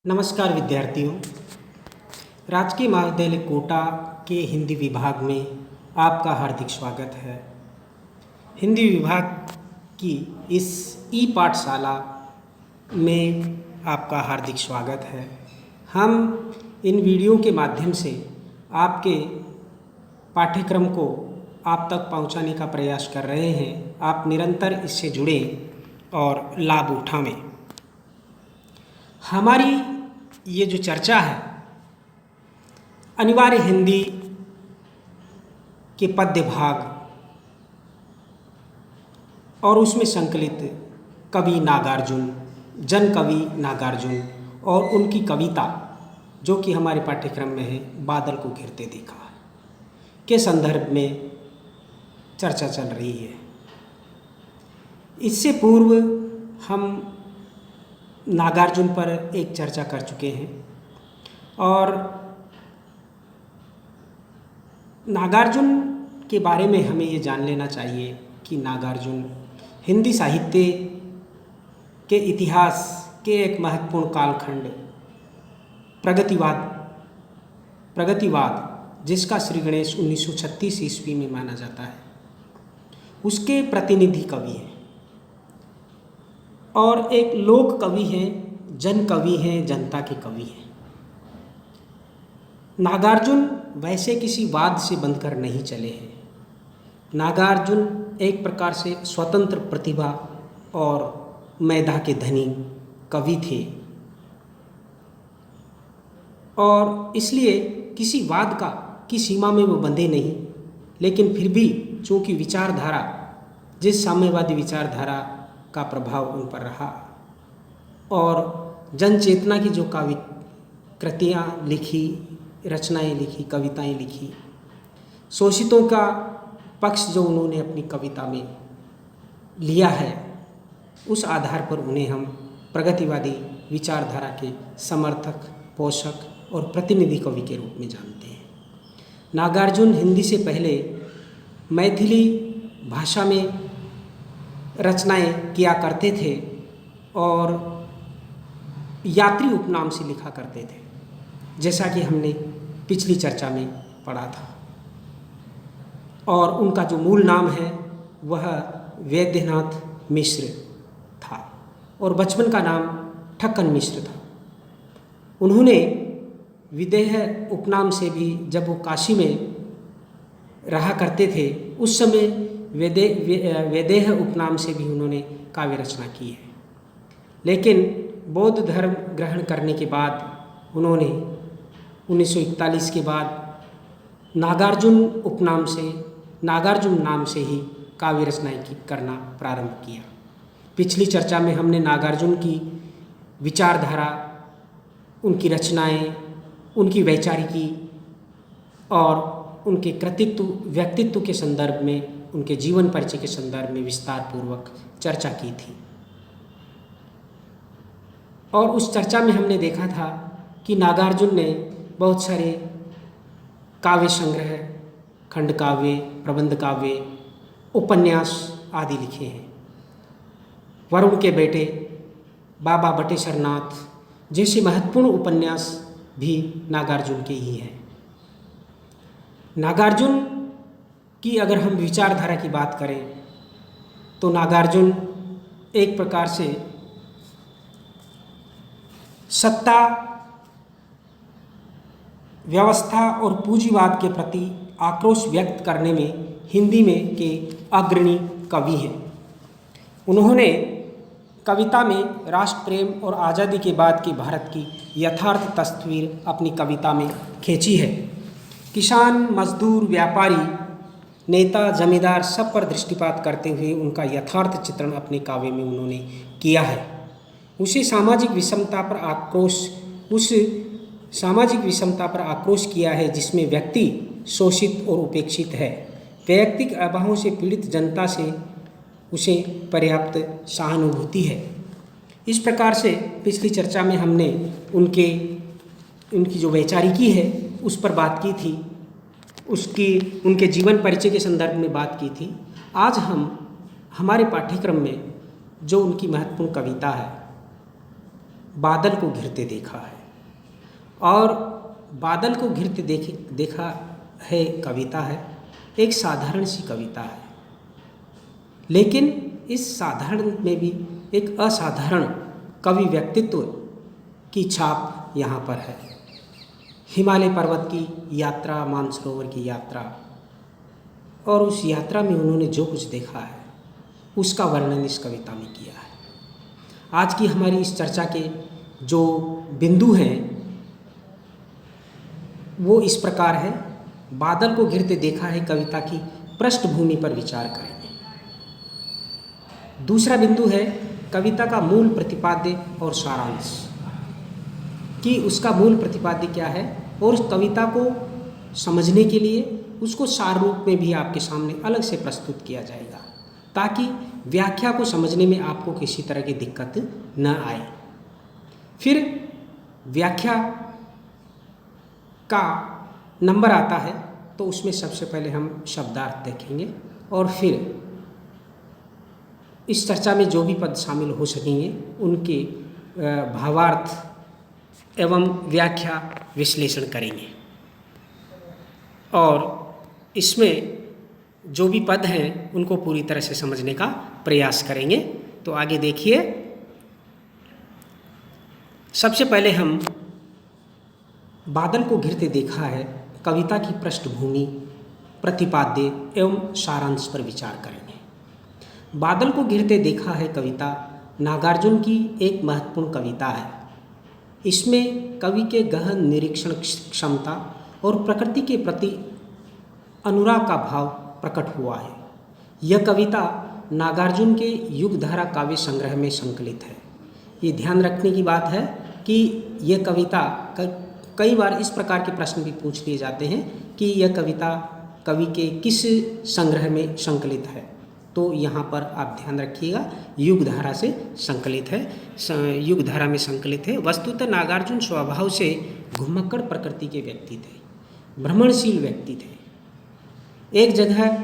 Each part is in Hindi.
नमस्कार विद्यार्थियों। राजकीय महाविद्यालय कोटा के हिंदी विभाग में आपका हार्दिक स्वागत है। हिंदी विभाग की इस ई पाठशाला में आपका हार्दिक स्वागत है। हम इन वीडियो के माध्यम से आपके पाठ्यक्रम को आप तक पहुंचाने का प्रयास कर रहे हैं। आप निरंतर इससे जुड़ें और लाभ उठाएं। हमारी ये जो चर्चा है अनिवार्य हिंदी के पद्य भाग और उसमें संकलित कवि नागार्जुन, जन कवि नागार्जुन और उनकी कविता जो कि हमारे पाठ्यक्रम में है बादल को घिरते देखा के संदर्भ में चर्चा चल रही है। इससे पूर्व हम नागार्जुन पर एक चर्चा कर चुके हैं और नागार्जुन के बारे में हमें ये जान लेना चाहिए कि नागार्जुन हिंदी साहित्य के इतिहास के एक महत्वपूर्ण कालखंड प्रगतिवाद जिसका श्री गणेश 1936 ईस्वी में माना जाता है, उसके प्रतिनिधि कवि हैं और एक लोक कवि हैं, जन कवि हैं, जनता के कवि हैं। नागार्जुन वैसे किसी वाद से बंधकर नहीं चले हैं। नागार्जुन एक प्रकार से स्वतंत्र प्रतिभा और मेधा के धनी कवि थे और इसलिए किसी वाद की सीमा में वो बंधे नहीं, लेकिन फिर भी चूँकि विचारधारा, जिस साम्यवादी विचारधारा का प्रभाव उन पर रहा और जन चेतना की जो काव्य कृतियाँ लिखी, रचनाएं लिखी, कविताएं लिखी, शोषितों का पक्ष जो उन्होंने अपनी कविता में लिया है, उस आधार पर उन्हें हम प्रगतिवादी विचारधारा के समर्थक, पोषक और प्रतिनिधि कवि के रूप में जानते हैं। नागार्जुन हिंदी से पहले मैथिली भाषा में रचनाएं किया करते थे और यात्री उपनाम से लिखा करते थे, जैसा कि हमने पिछली चर्चा में पढ़ा था। और उनका जो मूल नाम है वह वैद्यनाथ मिश्र था और बचपन का नाम ठक्कन मिश्र था। उन्होंने विदेह उपनाम से भी, जब वो काशी में रहा करते थे उस समय वैदेह उपनाम से भी उन्होंने काव्य रचना की है, लेकिन बौद्ध धर्म ग्रहण करने के बाद उन्होंने 1941 के बाद नागार्जुन नाम से ही काव्य रचनाएं करना प्रारंभ किया। पिछली चर्चा में हमने नागार्जुन की विचारधारा, उनकी रचनाएं, उनकी वैचारिकी और उनके कृतित्व, व्यक्तित्व के संदर्भ में, उनके जीवन परिचय के संदर्भ में विस्तार पूर्वक चर्चा की थी। और उस चर्चा में हमने देखा था कि नागार्जुन ने बहुत सारे काव्य संग्रह, खंड काव्य, प्रबंध काव्य, उपन्यास आदि लिखे हैं। वरुण के बेटे, बाबा बटेश्वर नाथ जैसे महत्वपूर्ण उपन्यास भी नागार्जुन के ही हैं। नागार्जुन की अगर हम विचारधारा की बात करें तो नागार्जुन एक प्रकार से सत्ता, व्यवस्था और पूंजीवाद के प्रति आक्रोश व्यक्त करने में हिंदी में के अग्रणी कवि हैं। उन्होंने कविता में राष्ट्र प्रेम और आज़ादी के बाद के भारत की यथार्थ तस्वीर अपनी कविता में खींची है। किसान, मजदूर, व्यापारी, नेता, जमींदार सब पर दृष्टिपात करते हुए उनका यथार्थ चित्रण अपने काव्य में उन्होंने किया है। उस सामाजिक विषमता पर आक्रोश किया है जिसमें व्यक्ति शोषित और उपेक्षित है। वैयक्तिक अभावों से पीड़ित जनता से उसे पर्याप्त सहानुभूति है। इस प्रकार से पिछली चर्चा में हमने उनकी जो वैचारिकी है उस पर बात की थी, उनके जीवन परिचय के संदर्भ में बात की थी। आज हम हमारे पाठ्यक्रम में जो उनकी महत्वपूर्ण कविता है बादल को घिरते देखा है। और बादल को घिरते देखा है कविता है, एक साधारण सी कविता है, लेकिन इस साधारण में भी एक असाधारण कवि व्यक्तित्व की छाप यहाँ पर है। हिमालय पर्वत की यात्रा, मानसरोवर की यात्रा, और उस यात्रा में उन्होंने जो कुछ देखा है उसका वर्णन इस कविता में किया है। आज की हमारी इस चर्चा के जो बिंदु हैं वो इस प्रकार है। बादल को घिरते देखा है कविता की पृष्ठभूमि पर विचार करेंगे। दूसरा बिंदु है कविता का मूल प्रतिपाद्य और सारांश, कि उसका मूल प्रतिपाद्य क्या है, और उस कविता को समझने के लिए उसको सार रूप में भी आपके सामने अलग से प्रस्तुत किया जाएगा, ताकि व्याख्या को समझने में आपको किसी तरह की दिक्कत न आए। फिर व्याख्या का नंबर आता है, तो उसमें सबसे पहले हम शब्दार्थ देखेंगे, और फिर इस चर्चा में जो भी पद शामिल हो सकेंगे उनके भावार्थ एवं व्याख्या विश्लेषण करेंगे। और इसमें जो भी पद हैं उनको पूरी तरह से समझने का प्रयास करेंगे। तो आगे देखिए, सबसे पहले हम बादल को घिरते देखा है कविता की पृष्ठभूमि, प्रतिपाद्य एवं सारांश पर विचार करेंगे। बादल को घिरते देखा है कविता नागार्जुन की एक महत्वपूर्ण कविता है। इसमें कवि के गहन निरीक्षण क्षमता और प्रकृति के प्रति अनुराग का भाव प्रकट हुआ है। यह कविता नागार्जुन के युगधारा काव्य संग्रह में संकलित है। ये ध्यान रखने की बात है कि यह कविता, कई बार इस प्रकार के प्रश्न भी पूछ लिए जाते हैं कि यह कविता कवि के किस संग्रह में संकलित है। तो यहाँ पर आप ध्यान रखिएगा, युगधारा से संकलित है, युगधारा में संकलित है। वस्तुतः नागार्जुन स्वभाव से घुमक्कड़ प्रकृति के व्यक्ति थे, भ्रमणशील व्यक्ति थे। एक जगह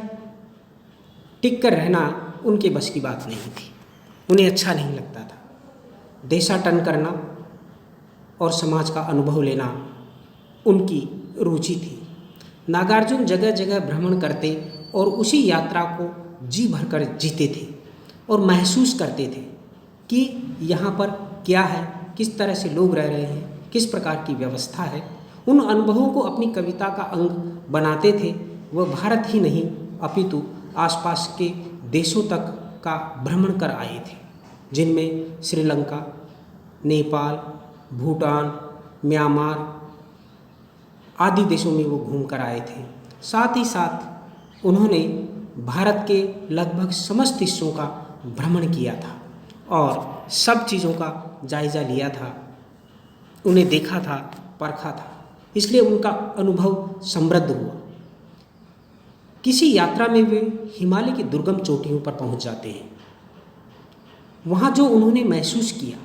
टिक कर रहना उनके बस की बात नहीं थी, उन्हें अच्छा नहीं लगता था। देशाटन करना और समाज का अनुभव लेना उनकी रुचि थी। नागार्जुन जगह जगह भ्रमण करते और उसी यात्रा को जी भरकर जीते थे और महसूस करते थे कि यहाँ पर क्या है, किस तरह से लोग रह रहे हैं, किस प्रकार की व्यवस्था है। उन अनुभवों को अपनी कविता का अंग बनाते थे। वह भारत ही नहीं अपितु आसपास के देशों तक का भ्रमण कर आए थे, जिनमें श्रीलंका, नेपाल, भूटान, म्यांमार आदि देशों में वो घूम कर आए थे। साथ ही साथ उन्होंने भारत के लगभग समस्त हिस्सों का भ्रमण किया था और सब चीज़ों का जायज़ा लिया था, उन्हें देखा था, परखा था। इसलिए उनका अनुभव समृद्ध हुआ। किसी यात्रा में वे हिमालय की दुर्गम चोटियों पर पहुंच जाते हैं। वहाँ जो उन्होंने महसूस किया,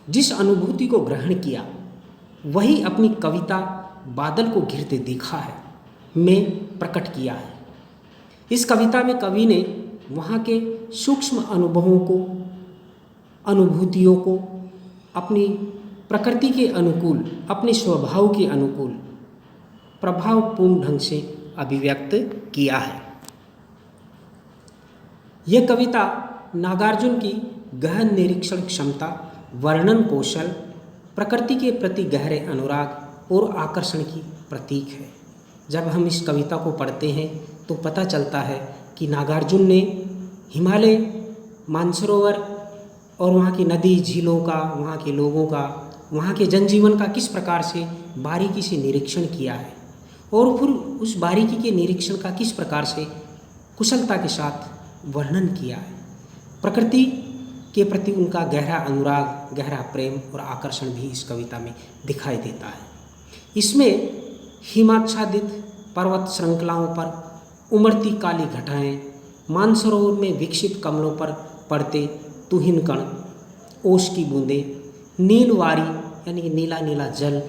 जिस अनुभूति को ग्रहण किया, वही अपनी कविता बादल को घिरते देखा है में प्रकट किया है। इस कविता में कवि ने वहाँ के सूक्ष्म अनुभवों को, अनुभूतियों को अपनी प्रकृति के अनुकूल, अपने स्वभाव के अनुकूल प्रभावपूर्ण ढंग से अभिव्यक्त किया है। यह कविता नागार्जुन की गहन निरीक्षण क्षमता, वर्णन कौशल, प्रकृति के प्रति गहरे अनुराग और आकर्षण की प्रतीक है। जब हम इस कविता को पढ़ते हैं तो पता चलता है कि नागार्जुन ने हिमालय, मानसरोवर और वहाँ की नदी झीलों का, वहाँ के लोगों का, वहाँ के जनजीवन का किस प्रकार से बारीकी से निरीक्षण किया है और फिर उस बारीकी के निरीक्षण का किस प्रकार से कुशलता के साथ वर्णन किया है। प्रकृति के प्रति उनका गहरा अनुराग, गहरा प्रेम और आकर्षण भी इस कविता में दिखाई देता है। इसमें हिमाच्छादित पर्वत श्रृंखलाओं पर उमड़ती काली घटाएं, मानसरोवर में विकसित कमलों पर पड़ते तुहिन कण, ओस की बूंदें, नीलवारी यानी कि नीला नीला जल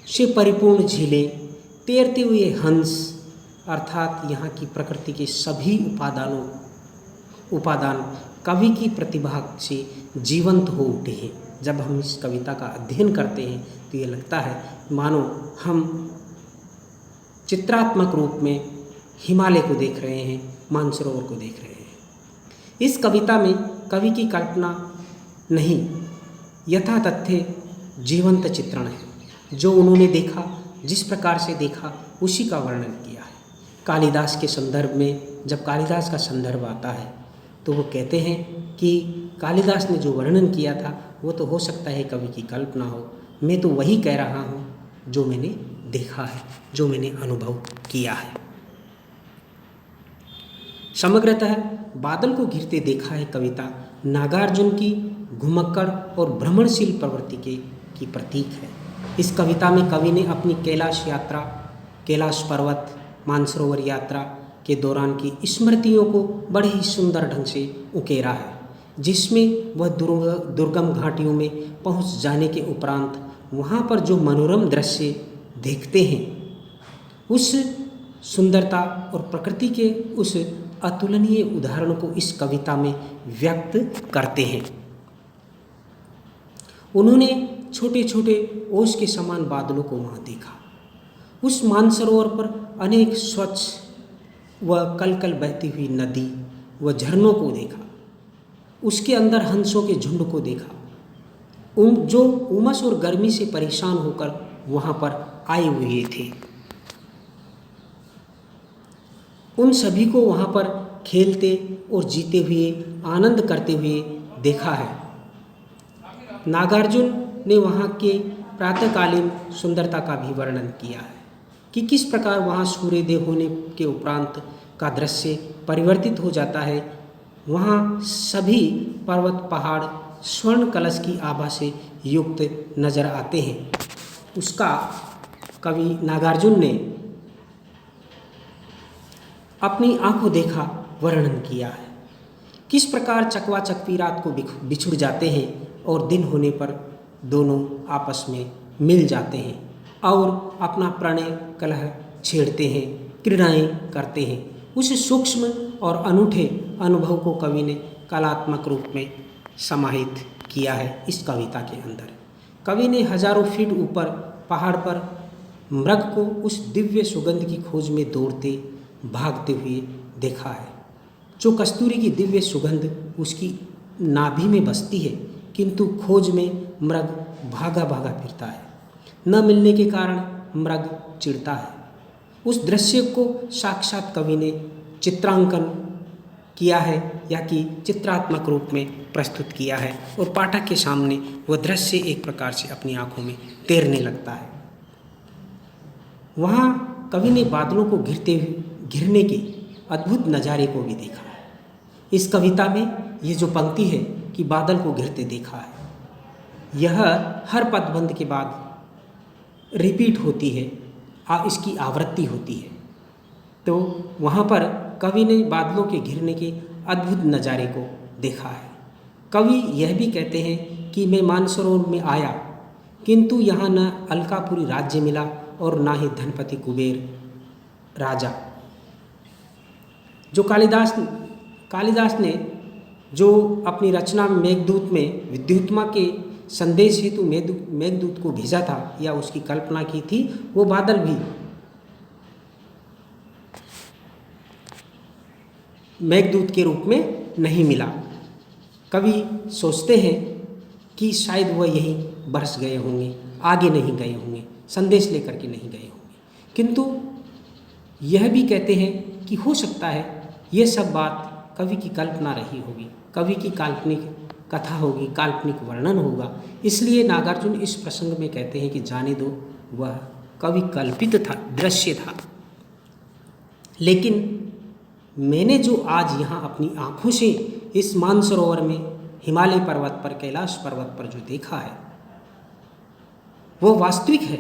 से परिपूर्ण झीलें, तैरते हुए हंस, अर्थात यहाँ की प्रकृति के सभी उपादान कवि की प्रतिभा से जीवंत हो उठे हैं जब हम इस कविता का अध्ययन करते हैं तो ये लगता है मानो हम चित्रात्मक रूप में हिमालय को देख रहे हैं, मानसरोवर को देख रहे हैं। इस कविता में कवि की कल्पना नहीं, यथातथ्य जीवंत चित्रण है। जो उन्होंने देखा, जिस प्रकार से देखा, उसी का वर्णन किया है। कालिदास के संदर्भ में जब कालिदास का संदर्भ आता है तो वो कहते हैं कि कालिदास ने जो वर्णन किया था वो तो हो सकता है कवि की कल्पना हो, मैं तो वही कह रहा हूँ जो मैंने देखा है, जो मैंने अनुभव किया है। समग्रतः बादल को घिरते देखा है कविता नागार्जुन की घुमक्कड़ और भ्रमणशील प्रवृत्ति की प्रतीक है। इस कविता में कवि ने अपनी कैलाश यात्रा, कैलाश पर्वत, मानसरोवर यात्रा के दौरान की स्मृतियों को बड़े ही सुंदर ढंग से उकेरा है, जिसमें वह दुर्गम घाटियों में पहुंच जाने के उपरांत वहां पर जो मनोरम दृश्य देखते हैं, उस सुंदरता और प्रकृति के उस अतुलनीय उदाहरण को इस कविता में व्यक्त करते हैं। उन्होंने छोटे छोटे ओस के समान बादलों को वहाँ देखा। उस मानसरोवर पर अनेक स्वच्छ व कलकल बहती हुई नदी व झरनों को देखा। उसके अंदर हंसों के झुंड को देखा, जो उमस और गर्मी से परेशान होकर वहाँ पर आए हुए थे। उन सभी को वहाँ पर खेलते और जीते हुए, आनंद करते हुए देखा है। नागार्जुन ने वहाँ के प्रातःकालीन सुंदरता का भी वर्णन किया है कि किस प्रकार वहाँ सूर्योदय होने के उपरांत का दृश्य परिवर्तित हो जाता है। वहाँ सभी पर्वत पहाड़ स्वर्ण कलश की आभा से युक्त नजर आते हैं। उसका कवि नागार्जुन ने अपनी आंखों देखा वर्णन किया है। किस प्रकार चकवा चकवी रात को बिछुड़ जाते हैं और दिन होने पर दोनों आपस में मिल जाते हैं और अपना प्रणय कलह छेड़ते हैं, क्रीड़ाएं करते हैं। उस सूक्ष्म और अनूठे अनुभव को कवि ने कलात्मक रूप में समाहित किया है इस कविता के अंदर। कवि ने हजारों फीट ऊपर पहाड़ पर मृग को उस दिव्य सुगंध की खोज में दौड़ते भागते हुए देखा है। जो कस्तूरी की दिव्य सुगंध उसकी नाभि में बसती है, किंतु खोज में मृग भागा भागा फिरता है। न मिलने के कारण मृग चिढ़ता है। उस दृश्य को साक्षात कवि ने चित्रांकन किया है या कि चित्रात्मक रूप में प्रस्तुत किया है और पाठक के सामने वह दृश्य एक प्रकार से अपनी आंखों में तैरने लगता है। वहाँ कवि ने बादलों को घिरने के अद्भुत नज़ारे को भी देखा है। इस कविता में ये जो पंक्ति है कि बादल को घिरते देखा है, यह हर पदबंध के बाद रिपीट होती है, इसकी आवृत्ति होती है। तो वहाँ पर कवि ने बादलों के घिरने के अद्भुत नज़ारे को देखा है। कवि यह भी कहते हैं कि मैं मानसरोवर में आया, किंतु यहाँ न अलकापुरी राज्य मिला और ना ही धनपति कुबेर राजा। जो कालिदास ने जो अपनी रचना मेघदूत में विद्युत्मा के संदेश हेतु मेघदूत को भेजा था या उसकी कल्पना की थी, वो बादल भी मेघदूत के रूप में नहीं मिला। कवि सोचते हैं कि शायद वह यहीं बरस गए होंगे, आगे नहीं गए होंगे, संदेश लेकर के नहीं गए होंगे। किंतु यह भी कहते हैं कि हो सकता है ये सब बात कवि की कल्पना रही होगी, कवि की काल्पनिक कथा होगी, काल्पनिक वर्णन होगा। इसलिए नागार्जुन इस प्रसंग में कहते हैं कि जाने दो, वह कवि कल्पित था, दृश्य था। लेकिन मैंने जो आज यहाँ अपनी आँखों से इस मानसरोवर में हिमालय पर्वत पर, कैलाश पर्वत पर जो देखा है वो वास्तविक है।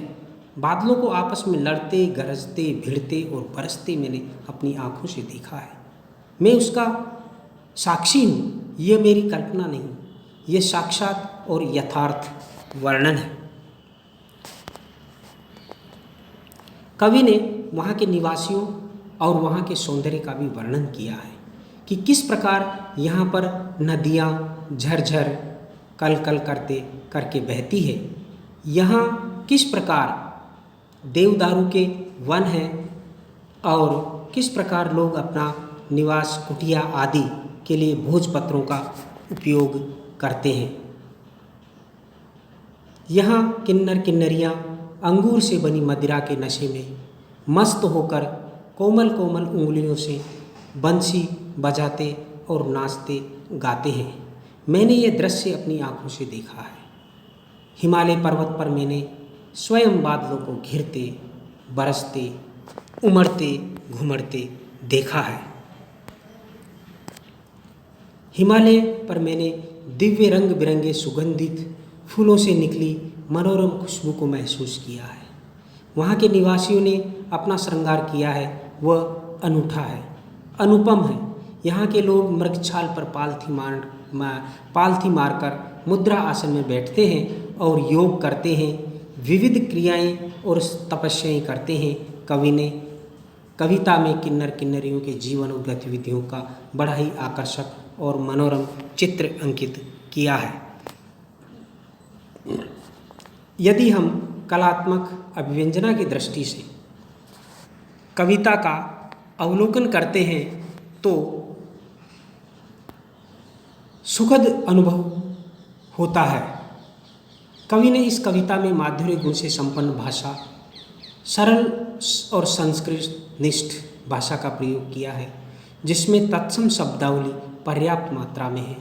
बादलों को आपस में लड़ते, गरजते, भिड़ते और बरसते मैंने अपनी आँखों से देखा है। मैं उसका साक्षी हूँ, ये मेरी कल्पना नहीं, ये साक्षात और यथार्थ वर्णन है। कवि ने वहाँ के निवासियों और वहाँ के सौंदर्य का भी वर्णन किया है कि किस प्रकार यहाँ पर नदियाँ झरझर कल कल करते करके बहती है। यहाँ किस प्रकार देवदारू के वन हैं और किस प्रकार लोग अपना निवास कुटिया आदि के लिए भोजपत्रों का उपयोग करते हैं। यहाँ किन्नर किन्नरियाँ अंगूर से बनी मदिरा के नशे में मस्त होकर कोमल कोमल उंगलियों से बंसी बजाते और नाचते गाते हैं। मैंने ये दृश्य अपनी आंखों से देखा है। हिमालय पर्वत पर मैंने स्वयं बादलों को घिरते, बरसते, उमड़ते घुमड़ते देखा है। हिमालय पर मैंने दिव्य रंग बिरंगे सुगंधित फूलों से निकली मनोरम खुशबू को महसूस किया है। वहाँ के निवासियों ने अपना श्रृंगार किया है, वह अनूठा है, अनुपम है। यहाँ के लोग मृगछाल पर पालथी मारकर मुद्रा आसन में बैठते हैं और योग करते हैं, विविध क्रियाएं और तपस्याएं करते हैं। कवि ने कविता में किन्नर किन्नरियों के जीवन और गतिविधियों का बड़ा ही आकर्षक और मनोरम चित्र अंकित किया है। यदि हम कलात्मक अभिव्यंजना की दृष्टि से कविता का अवलोकन करते हैं तो सुखद अनुभव होता है। कवि ने इस कविता में माधुर्य गुण से संपन्न भाषा, सरल और संस्कृतनिष्ठ भाषा का प्रयोग किया है, जिसमें तत्सम शब्दावली पर्याप्त मात्रा में है।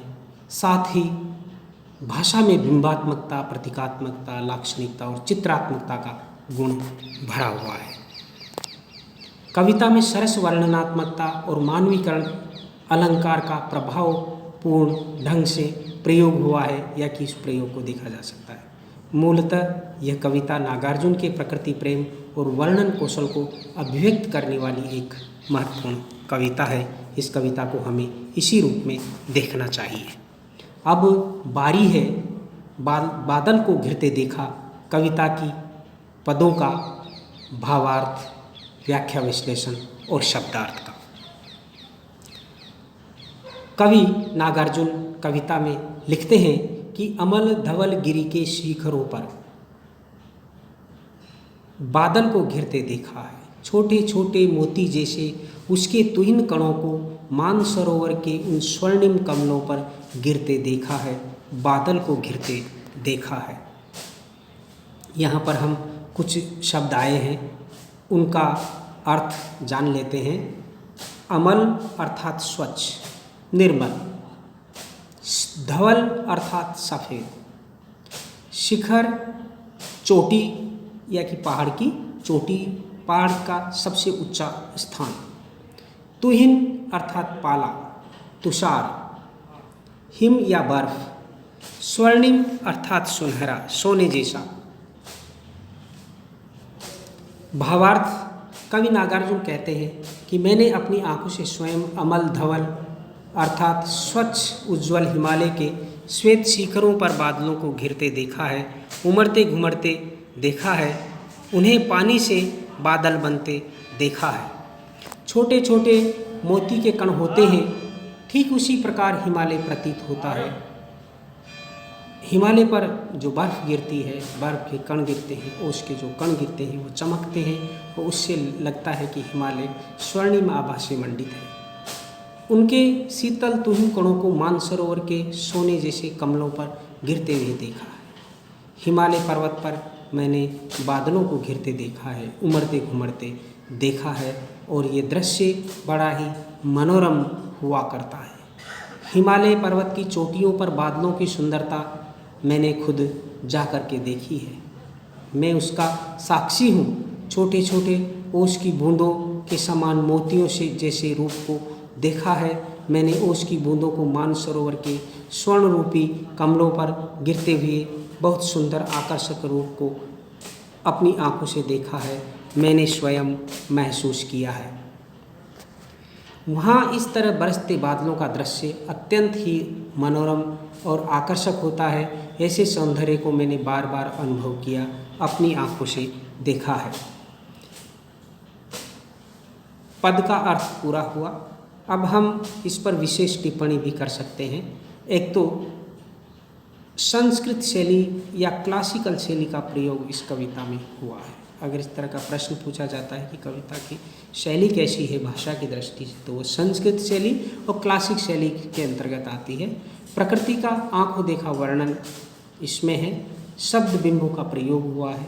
साथ ही भाषा में बिंबात्मकता, प्रतीकात्मकता, लाक्षणिकता और चित्रात्मकता का गुण भरा हुआ है। कविता में सरस वर्णनात्मकता और मानवीकरण अलंकार का प्रभावपूर्ण ढंग से प्रयोग हुआ है, या कि इस प्रयोग को देखा जा सकता है। मूलतः यह कविता नागार्जुन के प्रकृति प्रेम और वर्णन कौशल को अभिव्यक्त करने वाली एक महत्वपूर्ण कविता है। इस कविता को हमें इसी रूप में देखना चाहिए। अब बारी है बादल को घिरते देखा कविता की पदों का भावार्थ, व्याख्या, विश्लेषण और शब्दार्थ का। कवि नागार्जुन कविता में लिखते हैं कि अमल धवल गिरी के शिखरों पर बादल को घिरते देखा है, छोटे छोटे मोती जैसे उसके तुहिन कणों को मानसरोवर के उन स्वर्णिम कमलों पर गिरते देखा है, बादल को घिरते देखा है। यहाँ पर हम कुछ शब्द आए हैं, उनका अर्थ जान लेते हैं। अमल अर्थात स्वच्छ, निर्मल। धवल अर्थात सफ़ेद। शिखर चोटी या कि पहाड़ की चोटी, पहाड़ का सबसे ऊंचा स्थान। तुहिन अर्थात पाला, तुषार, हिम या बर्फ। स्वर्णिम अर्थात सुनहरा, सोने जैसा। भावार्थ, कवि नागार्जुन कहते हैं कि मैंने अपनी आंखों से स्वयं अमल धवल अर्थात स्वच्छ उज्ज्वल हिमालय के श्वेत शिखरों पर बादलों को घिरते देखा है, उमड़ते घुमड़ते देखा है, उन्हें पानी से बादल बनते देखा है। छोटे छोटे मोती के कण होते हैं, ठीक उसी प्रकार हिमालय प्रतीत होता है। हिमालय पर जो बर्फ़ गिरती है, बर्फ़ के कण गिरते हैं, ओस के जो कण गिरते हैं वो चमकते हैं, और उससे लगता है कि हिमालय स्वर्णिम आभा से मंडित है। उनके शीतल तुहिन कणों को मानसरोवर के सोने जैसे कमलों पर गिरते हुए देखा है। हिमालय पर्वत पर मैंने बादलों को घिरते देखा है, उमड़ते घुमड़ते देखा है, और ये दृश्य बड़ा ही मनोरम हुआ करता है। हिमालय पर्वत की चोटियों पर बादलों की सुंदरता मैंने खुद जा कर के देखी है, मैं उसका साक्षी हूँ। छोटे छोटे ओस की बूंदों के समान मोतियों से जैसे रूप को देखा है। मैंने ओस की बूंदों को मानसरोवर के स्वर्ण रूपी कमलों पर गिरते हुए बहुत सुंदर आकर्षक रूप को अपनी आंखों से देखा है, मैंने स्वयं महसूस किया है। वहाँ इस तरह बरसते बादलों का दृश्य अत्यंत ही मनोरम और आकर्षक होता है। ऐसे सौंदर्य को मैंने बार बार अनुभव किया, अपनी आंखों से देखा है। पद का अर्थ पूरा हुआ। अब हम इस पर विशेष टिप्पणी भी कर सकते हैं। एक तो संस्कृत शैली या क्लासिकल शैली का प्रयोग इस कविता में हुआ है। अगर इस तरह का प्रश्न पूछा जाता है कि कविता की शैली कैसी है भाषा की दृष्टि से, तो वो संस्कृत शैली और क्लासिक शैली के अंतर्गत आती है। प्रकृति का आंखों देखा वर्णन इसमें है, शब्द बिंबों का प्रयोग हुआ है,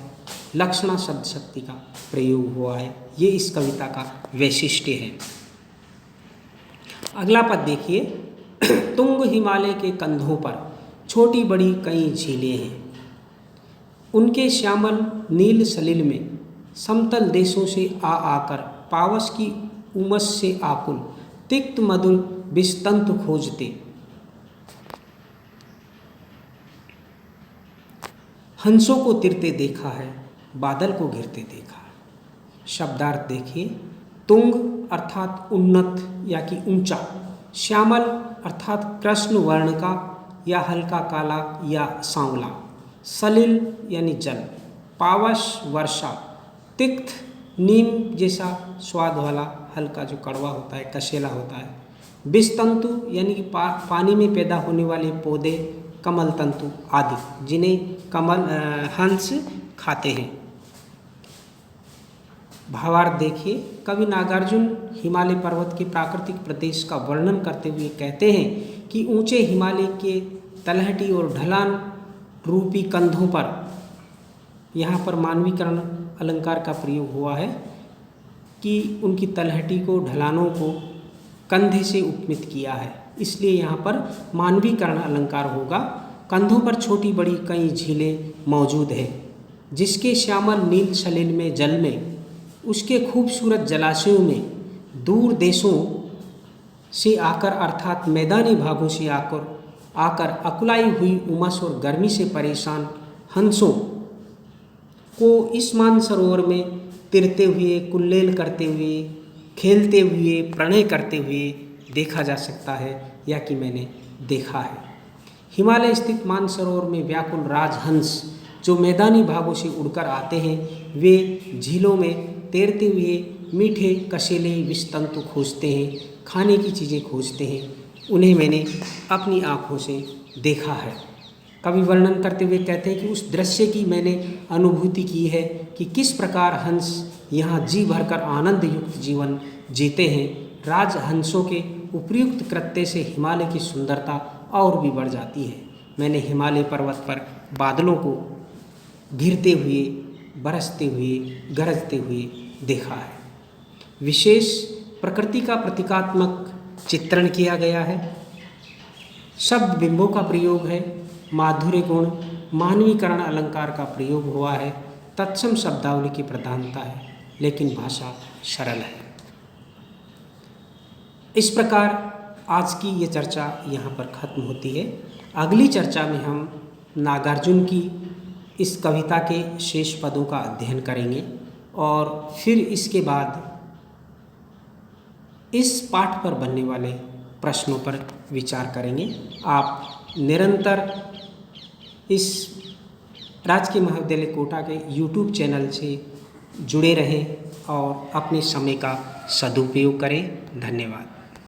लक्षणा शब्द शक्ति का प्रयोग हुआ है। ये इस कविता का वैशिष्ट्य है। अगला पद देखिए, तुंग हिमालय के कंधों पर छोटी बड़ी कई झीलें हैं, उनके श्यामल नील सलिल में समतल देशों से आ आकर पावस की उमस से आकुल तिक्त मधुर विस्तंत खोजते। हंसों को तिरते देखा है, बादल को घिरते देखा है। शब्दार्थ देखिए, तुंग अर्थात उन्नत या कि ऊंचा, श्यामल अर्थात कृष्ण वर्ण का या हल्का काला या सांवला, सलिल यानी जल, पावस वर्षा, तिक्त नीम जैसा स्वाद वाला हल्का जो कड़वा होता है, कसेला होता है, विस्तंतु यानी कि पानी में पैदा होने वाले पौधे, कमल तंतु आदि जिन्हें कमल हंस खाते हैं। भावार्थ देखिए, कवि नागार्जुन हिमालय पर्वत के प्राकृतिक प्रदेश का वर्णन करते हुए कहते हैं कि ऊंचे हिमालय के तलहटी और ढलान रूपी कंधों पर, यहाँ पर मानवीकरण अलंकार का प्रयोग हुआ है कि उनकी तलहटी को, ढलानों को कंधे से उपमित किया है, इसलिए यहाँ पर मानवीकरण अलंकार होगा। कंधों पर छोटी बड़ी कई झीलें मौजूद हैं, जिसके श्यामल नील सलिल में जल में, उसके खूबसूरत जलाशयों में दूर देशों से आकर अर्थात मैदानी भागों से आकर अकुलाई हुई उमस और गर्मी से परेशान हंसों को इस मानसरोवर में तिरते हुए, कुल्लेल करते हुए, खेलते हुए, प्रणय करते हुए देखा जा सकता है या कि मैंने देखा है। हिमालय स्थित मानसरोवर में व्याकुल राजहंस जो मैदानी भागों से उड़कर आते हैं, वे झीलों में तैरते हुए मीठे कसेले विस्तंतु खोजते हैं, खाने की चीज़ें खोजते हैं। उन्हें मैंने अपनी आँखों से देखा है। कवि वर्णन करते हुए कहते हैं कि उस दृश्य की मैंने अनुभूति की है कि किस प्रकार हंस यहाँ जी भरकर आनंद युक्त जीवन जीते हैं। राजहंसों के उपयुक्त कृत्य से हिमालय की सुंदरता और भी बढ़ जाती है। मैंने हिमालय पर्वत पर बादलों को घिरते हुए, बरसते हुए, गरजते हुए देखा है। विशेष प्रकृति का प्रतीकात्मक चित्रण किया गया है, शब्द बिंबों का प्रयोग है, माधुर्य गुण, मानवीकरण अलंकार का प्रयोग हुआ है, तत्सम शब्दावली की प्रधानता है, लेकिन भाषा सरल है। इस प्रकार आज की ये चर्चा यहाँ पर खत्म होती है। अगली चर्चा में हम नागार्जुन की इस कविता के शेष पदों का अध्ययन करेंगे और फिर इसके बाद इस पाठ पर बनने वाले प्रश्नों पर विचार करेंगे। आप निरंतर इस राजकीय महाविद्यालय कोटा के YouTube चैनल से जुड़े रहें और अपने समय का सदुपयोग करें। धन्यवाद।